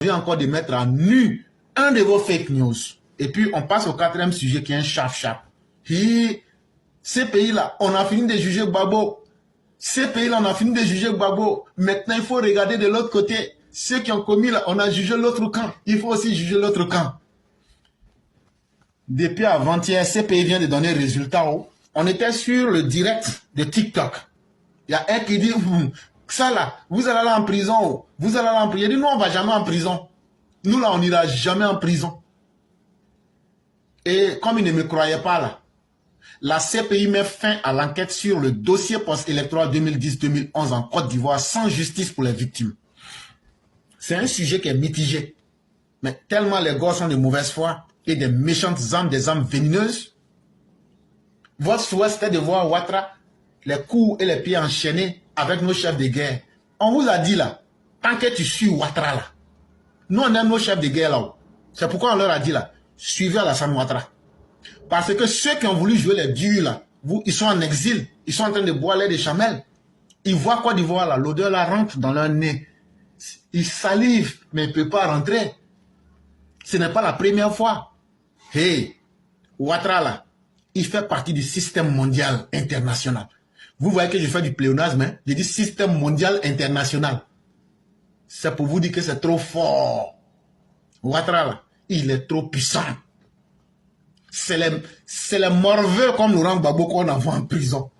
bien encore de mettre à nu un de vos fake news. Et puis, on passe au quatrième sujet qui est un chap-chap. Ces pays-là, on a fini de juger Gbagbo. Ces pays-là, on a fini de juger Gbagbo. Maintenant, il faut regarder de l'autre côté. Ceux qui ont commis là, on a jugé l'autre camp. Il faut aussi juger l'autre camp. Depuis avant-hier, ces pays vient de donner résultat. On était sur le direct de TikTok. Il y a un qui dit, ça là, vous allez aller en prison. Vous allez aller en prison. Il dit, nous, on ne va jamais en prison. Nous, là, on n'ira jamais en prison. Et comme il ne me croyait pas là, la CPI met fin à l'enquête sur le dossier post-électoral 2010-2011 en Côte d'Ivoire sans justice pour les victimes. C'est un sujet qui est mitigé. Mais tellement les gars sont de mauvaise foi et des méchantes âmes, des âmes vénéneuses. Votre souhait, c'était de voir Ouattara, les coups et les pieds enchaînés avec nos chefs de guerre. On vous a dit là, tant que tu suis Ouattara là, nous on aime nos chefs de guerre là-haut. C'est pourquoi on leur a dit là, suivez Alassane Ouattara. Parce que ceux qui ont voulu jouer les durs là, ils sont en exil, ils sont en train de boire l'air des chamelles. Ils voient Côte d'Ivoire là, l'odeur là rentre dans leur nez. Ils salivent, mais ils ne peuvent pas rentrer. Ce n'est pas la première fois. Hey, Ouattara là, il fait partie du système mondial international. Vous voyez que je fais du pléonasme, hein? Je dis système mondial international. C'est pour vous dire que c'est trop fort. Ouattara là, il est trop puissant. C'est les morveux comme Laurent Gbagbo qu'on envoie en prison.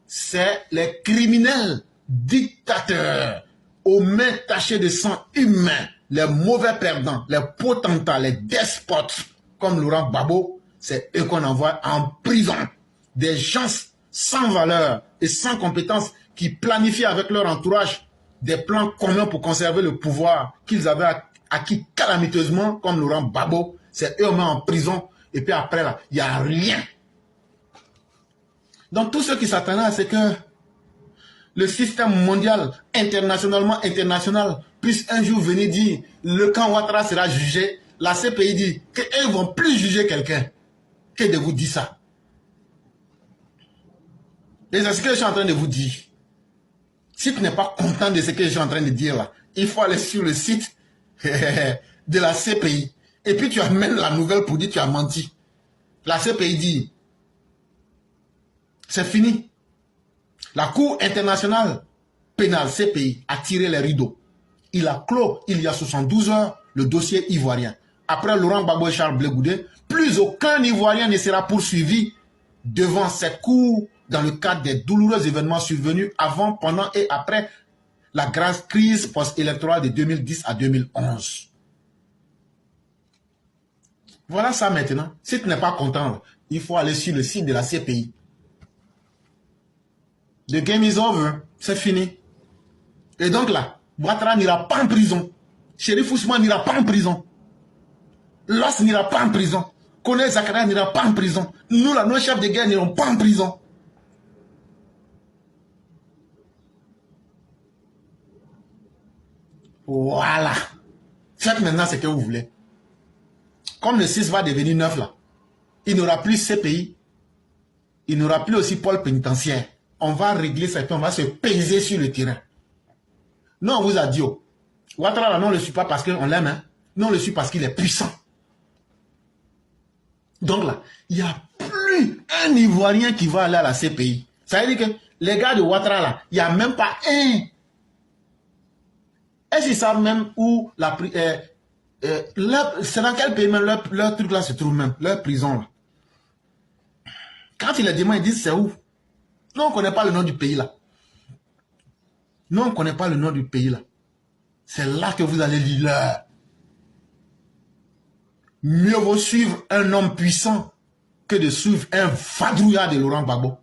C'est les criminels, dictateurs, aux mains tachées de sang humain, les mauvais perdants, les potentats, les despotes, comme Laurent Gbagbo, c'est eux qu'on envoie en prison. Des gens sans valeur et sans compétence qui planifient avec leur entourage des plans communs pour conserver le pouvoir qu'ils avaient acquis calamiteusement, comme Laurent Gbagbo. C'est eux en prison. Et puis après, là, il n'y a rien. Donc, tout ce qui s'attendait, c'est que le système mondial, international, puisse un jour venir dire le camp Ouattara sera jugé. La CPI dit qu'ils ne vont plus juger quelqu'un. Que de vous dire ça? Et c'est ce que je suis en train de vous dire. Si tu n'es pas content de ce que je suis en train de dire là, il faut aller sur le site de la CPI. Et puis tu amènes la nouvelle pour dire que tu as menti. La CPI dit, c'est fini. La Cour internationale pénale CPI a tiré les rideaux. Il a clos, il y a 72 heures, le dossier ivoirien. Après Laurent Gbagbo et Charles Blé Goudé, plus aucun Ivoirien ne sera poursuivi devant cette cour dans le cadre des douloureux événements survenus avant, pendant et après la grave crise post-électorale de 2010 à 2011. Voilà ça maintenant. Si tu n'es pas content, il faut aller sur le site de la CPI. The game is over. C'est fini. Et donc là, Ouattara n'ira pas en prison. Chérif Ousmane n'ira pas en prison. Loss n'ira pas en prison. Kone Zakaria n'ira pas en prison. Nous, là, nos chefs de guerre n'iront pas en prison. Voilà. Faites maintenant ce que vous voulez. Comme le 6 va devenir 9 là, il n'aura plus CPI. Il n'aura plus aussi pôle pénitentiaire. On va régler ça et puis on va se peser sur le terrain. Non, on vous a dit, oh, Ouattara, là, non, on ne le suit pas parce qu'on l'aime. Hein. Non, on le suit parce qu'il est puissant. Donc là, il n'y a plus un Ivoirien qui va aller à la CPI. Ça veut dire que les gars de Ouattara, là, il n'y a même pas un. Est-ce qu'ils savent même où la... c'est dans quel pays même leur truc là se trouve même, leur prison là. Quand ils les demandent, ils disent c'est où. Non, on ne connaît pas le nom du pays là. Non, on ne connaît pas le nom du pays là. C'est là que vous allez lire l'heure. Mieux vaut suivre un homme puissant que de suivre un vadrouillard de Laurent Gbagbo.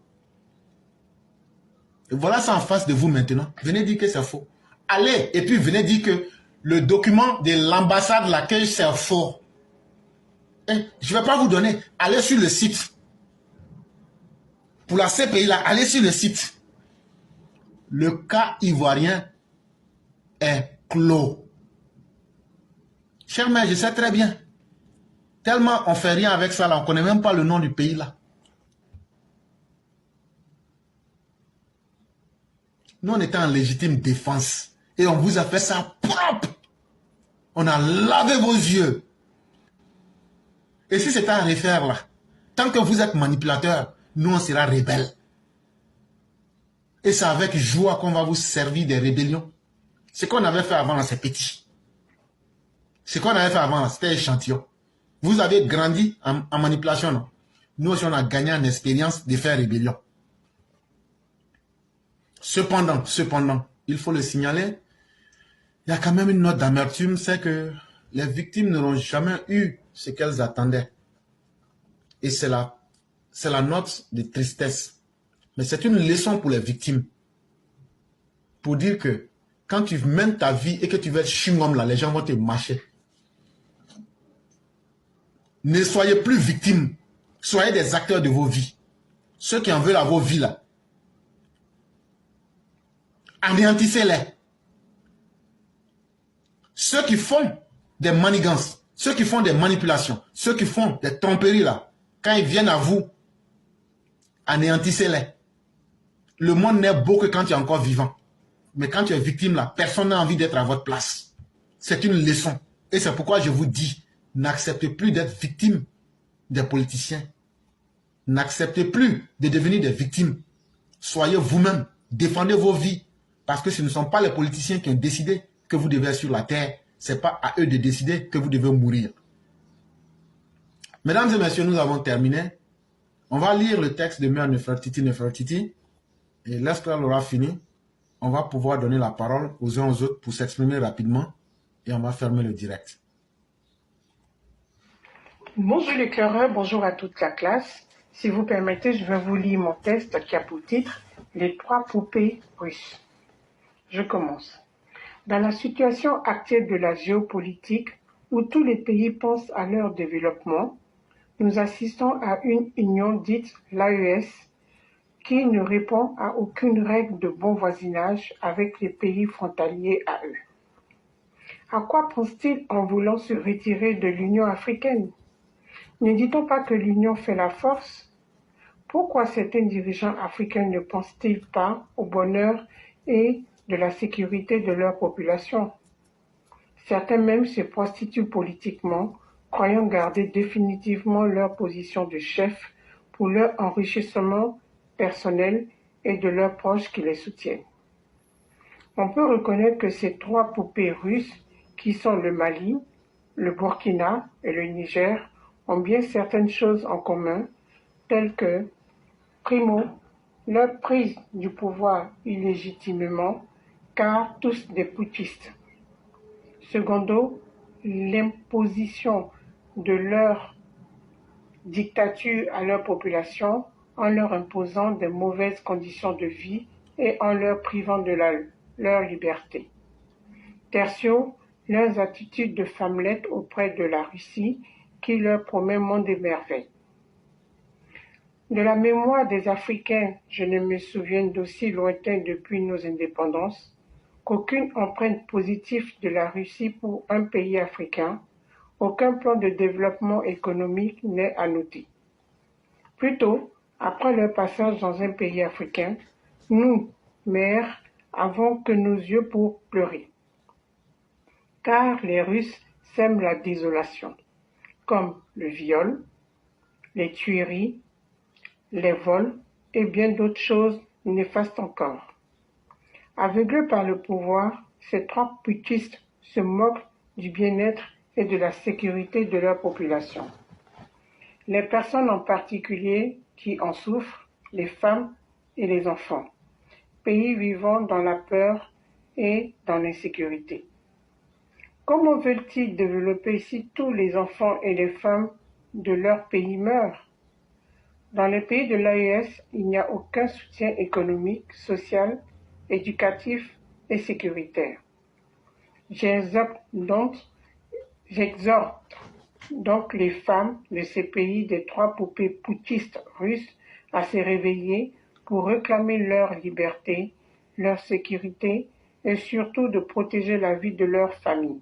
Et voilà ça en face de vous maintenant. Venez dire que c'est faux. Allez, et puis venez dire que le document de l'ambassade l'accueil, c'est faux. Et je ne vais pas vous donner. Allez sur le site. Pour la CPI, là, allez sur le site. Le cas ivoirien est clos. Cher mère, je sais très bien. Tellement on ne fait rien avec ça, là, on ne connaît même pas le nom du pays, là. Nous, on était en légitime défense. Et on vous a fait ça propre. On a lavé vos yeux. Et si c'est à refaire là, tant que vous êtes manipulateur, nous on sera rebelles. Et c'est avec joie qu'on va vous servir des rébellions. Ce qu'on avait fait avant là, c'est petit. Ce qu'on avait fait avant là, c'était échantillon. Vous avez grandi en manipulation, non? Nous aussi, on a gagné en expérience de faire rébellion. Cependant, il faut le signaler, il y a quand même une note d'amertume, c'est que les victimes n'auront jamais eu ce qu'elles attendaient. Et c'est la note de tristesse. Mais c'est une leçon pour les victimes. Pour dire que quand tu mènes ta vie et que tu veux être chewing-gum là, les gens vont te mâcher. Ne soyez plus victimes. Soyez des acteurs de vos vies. Ceux qui en veulent à vos vies là, anéantissez-les. Ceux qui font des manigances, ceux qui font des manipulations, ceux qui font des tromperies là, quand ils viennent à vous, anéantissez-les. Le monde n'est beau que quand tu es encore vivant. Mais quand tu es victime là, personne n'a envie d'être à votre place. C'est une leçon. Et c'est pourquoi je vous dis, n'acceptez plus d'être victime des politiciens. N'acceptez plus de devenir des victimes. Soyez vous-même. Défendez vos vies. Parce que ce ne sont pas les politiciens qui ont décidé que vous devez être sur la terre. Ce n'est pas à eux de décider que vous devez mourir. Mesdames et messieurs, nous avons terminé. On va lire le texte de Mère Nefertiti. Et lorsqu'elle aura fini, on va pouvoir donner la parole aux uns aux autres pour s'exprimer rapidement. Et on va fermer le direct. Bonjour les éclaireurs, bonjour à toute la classe. Si vous permettez, je vais vous lire mon texte qui a pour titre « Les 3 poupées russes ». Je commence. Dans la situation actuelle de la géopolitique, où tous les pays pensent à leur développement, nous assistons à une union dite l'AES qui ne répond à aucune règle de bon voisinage avec les pays frontaliers à eux. À quoi pense-t-il en voulant se retirer de l'Union africaine ? Ne dit-on pas que l'union fait la force ? Pourquoi certains dirigeants africains ne pensent-ils pas au bonheur et de la sécurité de leur population ? Certains même se prostituent politiquement, croyant garder définitivement leur position de chef pour leur enrichissement personnel et de leurs proches qui les soutiennent. On peut reconnaître que ces 3 poupées russes, qui sont le Mali, le Burkina et le Niger, ont bien certaines choses en commun, telles que, primo, leur prise du pouvoir illégitimement, car tous des putschistes. Secondo, l'imposition de leur dictature à leur population en leur imposant de mauvaises conditions de vie et en leur privant de leur liberté. Tertio, leurs attitudes de femmelettes auprès de la Russie qui leur promet monde et merveilles. De la mémoire des Africains, je ne me souviens d'aussi lointain depuis nos indépendances qu'aucune empreinte positive de la Russie pour un pays africain, aucun plan de développement économique n'est à noter. Plutôt, après leur passage dans un pays africain, nous, mères, avons que nos yeux pour pleurer. Car les Russes sèment la désolation, comme le viol, les tueries, les vols et bien d'autres choses néfastes encore. Aveuglés par le pouvoir, ces 3 putschistes se moquent du bien-être et de la sécurité de leur population. Les personnes en particulier qui en souffrent, les femmes et les enfants, pays vivant dans la peur et dans l'insécurité. Comment veulent-ils développer si tous les enfants et les femmes de leur pays meurent ? Dans les pays de l'AES, il n'y a aucun soutien économique, social, éducatif et sécuritaire. J'exhorte donc les femmes de ces pays des 3 poupées putschistes russes à se réveiller pour réclamer leur liberté, leur sécurité et surtout de protéger la vie de leur famille.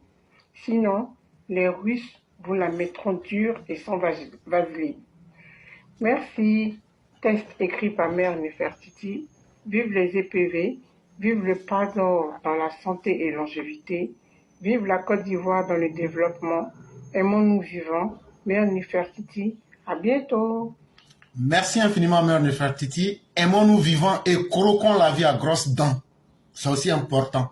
Sinon, les Russes vous la mettront dure et sans vaseline. Merci. Texte écrit par Mère Nefertiti. Vive les EPV. Vive le Pazor dans la santé et longévité. Vive la Côte d'Ivoire dans le développement. Aimons-nous vivants. Mère Nefertiti, à bientôt. Merci infiniment, Mère Nefertiti. Aimons-nous vivants et croquons la vie à grosses dents. C'est aussi important.